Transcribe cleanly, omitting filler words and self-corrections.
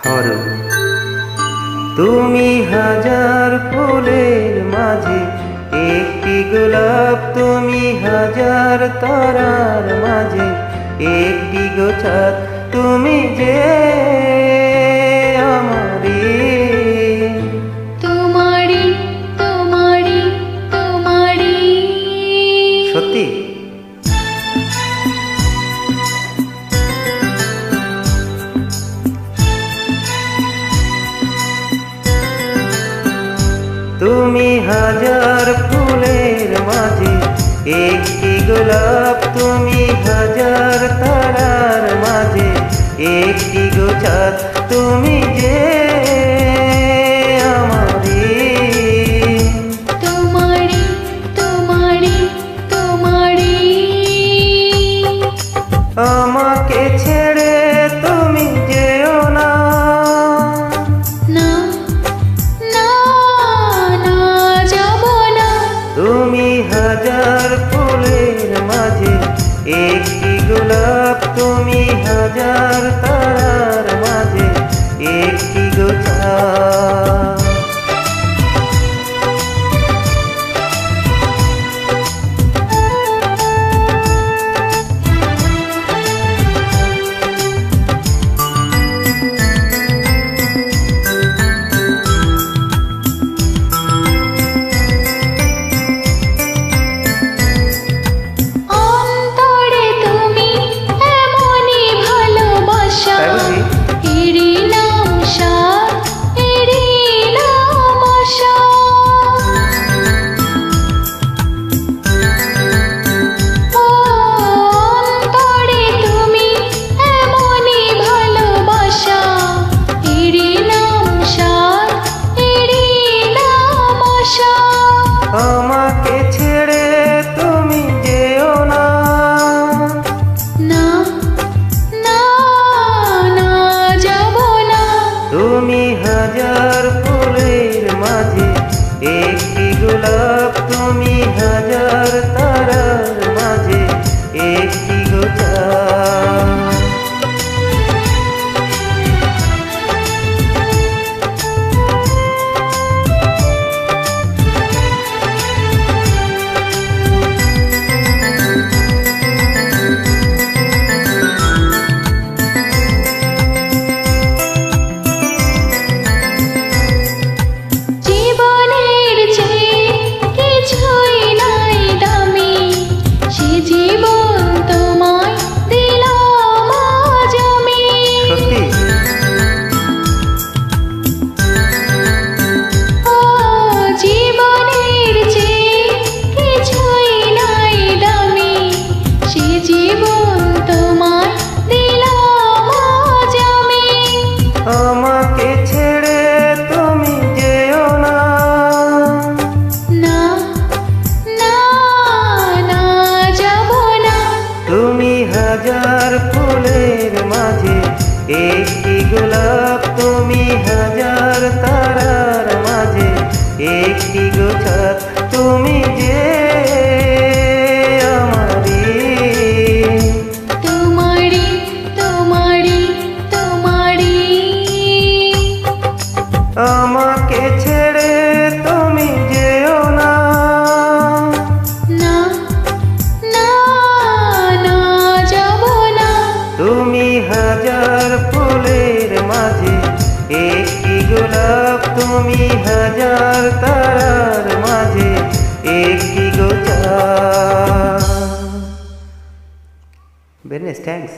হরু তুমি হাজার ফুলের মাঝে একটি গোলাপ, তুমি হাজার তারার মাঝে একটি গোছাত, তুমি যে আমারি তোমারি তোমারি তোমারি। সত্যি তুমি হাজার ফুলের মাঝে একটি গোলাপ, তুমি হাজার তারার মাঝে একটি গোছাত, তুমি যে আমারি তোমারি তোমারি তোমারি। আমাকে ছেড়ে তুমি যেও না, না না না যাব না। তুমি হাজার ফুলের মাঝে একটি গোলাপ, তুমি হাজার তারার মাঝে একটি গোছাত। অন্তরে তুমি এমনই ভালোবাসা, তাই বুঝি? এরই নাম সাথ, এরই নাম আশা। অন্তরে তুমি এমনই ভালোবাসা, এরই নাম সাথ, এরই নাম আশা। আমাকে ছেড়ে তুমি যেও না, না না না যাব না। তুমি হাজার ফুলের মাঝে একটি গোলাপ, তুমি হাজার তারার মাঝে একটি গোছাত। জীবনের চেয়ে কিছুই নাই দামি, সে জীবন তোমায় দিলাম আজ আমি। সত্যি ও জীবনের চেয়ে কিছুই নাই দামি, সে জীবন তোমায় দিলাম আজ আমি। আমাকে ছেড়ে তুমি যেও না, না না না যাব না। তুমি হাজার ফুলের মাঝে একটি গোলাপ, তুমি হাজার তারার মাঝে একটি গোছাত, তুমি যে আমারি তোমারি তোমারি তোমারি। আমাকে ছেড়ে তুমি যেও না, না না না যাব না। তুমি হাজার ফুলের মাঝে একটি গোলাপ, তুমি হাজার তারার মাঝে একটি গোছাত। Very nice, thanks.